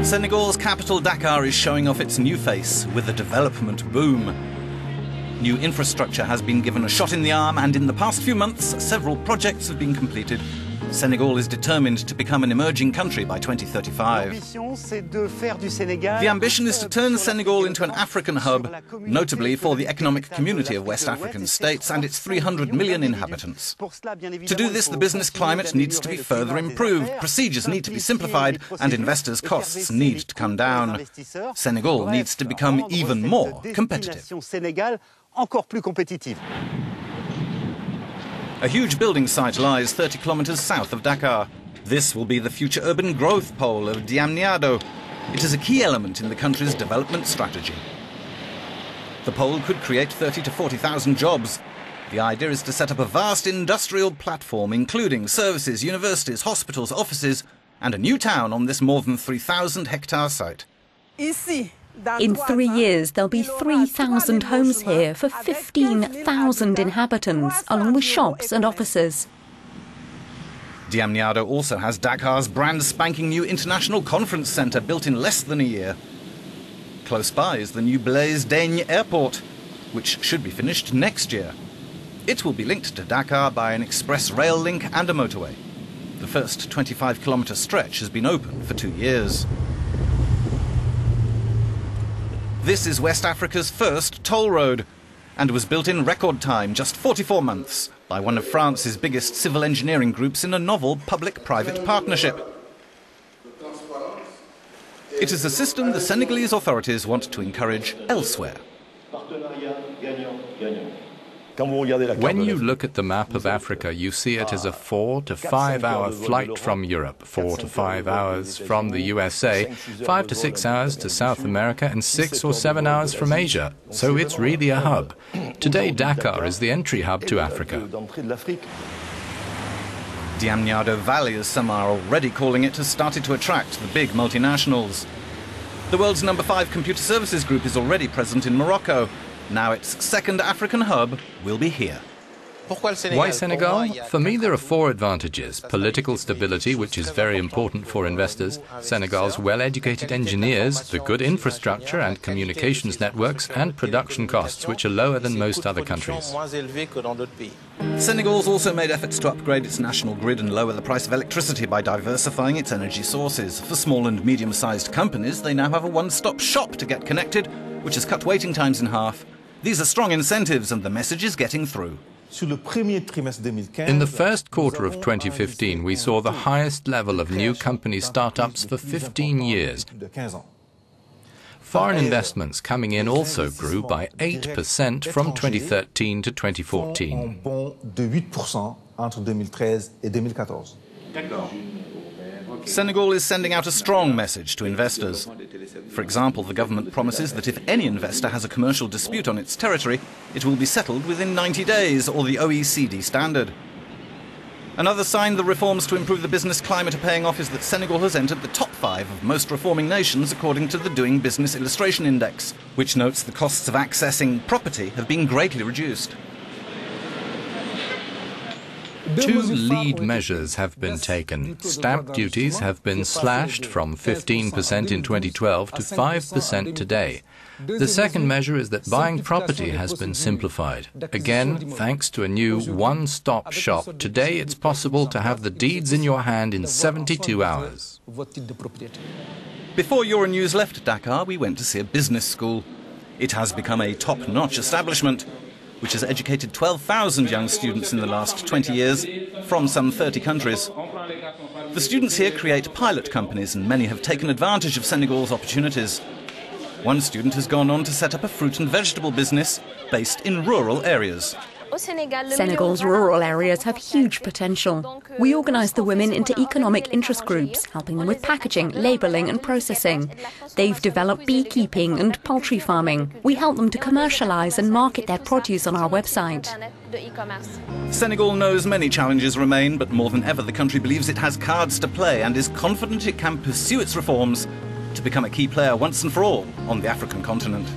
Senegal's capital Dakar is showing off its new face with a development boom. New infrastructure has been given a shot in the arm, and in the past few months, several projects have been completed. Senegal is determined to become an emerging country by 2035. The ambition is to turn Senegal into an African hub, notably for the economic community of West African states and its 300 million inhabitants. To do this, the business climate needs to be further improved, procedures need to be simplified, and investors' costs need to come down. Senegal needs to become even more competitive. A huge building site lies 30 kilometers south of Dakar. This will be the future urban growth pole of Diamniadio. It is a key element in the country's development strategy. The pole could create 30 to 40,000 jobs. The idea is to set up a vast industrial platform, including services, universities, hospitals, offices, and a new town on this more than 3,000-hectare site. In 3 years, there'll be 3,000 homes here for 15,000 inhabitants, along with shops and offices. Diamniadio also has Dakar's brand spanking new international conference centre built in less than a year. Close by is the new Blaise Diagne airport, which should be finished next year. It will be linked to Dakar by an express rail link and a motorway. The first 25-kilometre stretch has been open for 2 years. This is West Africa's first toll road and was built in record time, just 44 months, by one of France's biggest civil engineering groups in a novel public-private partnership. It is a system the Senegalese authorities want to encourage elsewhere. When you look at the map of Africa, you see it as a 4 to 5 hour flight from Europe, 4 to 5 hours from the USA, 5 to 6 hours to South America, and 6 or 7 hours from Asia. So it's really a hub. Today, Dakar is the entry hub to Africa. Diamniadio Valley, as some are already calling it, has started to attract the big multinationals. The world's number 5 computer services group is already present in Morocco. Now its second African hub will be here. Why Senegal? For me, there are 4 advantages. Political stability, which is very important for investors, Senegal's well-educated engineers, the good infrastructure and communications networks, and production costs, which are lower than most other countries. Senegal's also made efforts to upgrade its national grid and lower the price of electricity by diversifying its energy sources. For small and medium-sized companies, they now have a one-stop shop to get connected, which has cut waiting times in half. These are strong incentives, and the message is getting through. In the first quarter of 2015, we saw the highest level of new company startups for 15 years. Foreign investments coming in also grew by 8% from 2013 to 2014. Senegal is sending out a strong message to investors. For example, the government promises that if any investor has a commercial dispute on its territory, it will be settled within 90 days, or the OECD standard. Another sign the reforms to improve the business climate are paying off is that Senegal has entered the top 5 of most reforming nations according to the Doing Business Illustration Index, which notes the costs of accessing property have been greatly reduced. 2 lead measures have been taken. Stamp duties have been slashed from 15% in 2012 to 5% today. The second measure is that buying property has been simplified. Again, thanks to a new one-stop shop, today it's possible to have the deeds in your hand in 72 hours. Before Euronews left Dakar, we went to see a business school. It has become a top-notch establishment, which has educated 12,000 young students in the last 20 years from some 30 countries. The students here create pilot companies, and many have taken advantage of Senegal's opportunities. One student has gone on to set up a fruit and vegetable business based in rural areas. Senegal's rural areas have huge potential. We organise the women into economic interest groups, helping them with packaging, labelling and processing. They've developed beekeeping and poultry farming. We help them to commercialise and market their produce on our website. Senegal knows many challenges remain, but more than ever the country believes it has cards to play and is confident it can pursue its reforms to become a key player once and for all on the African continent.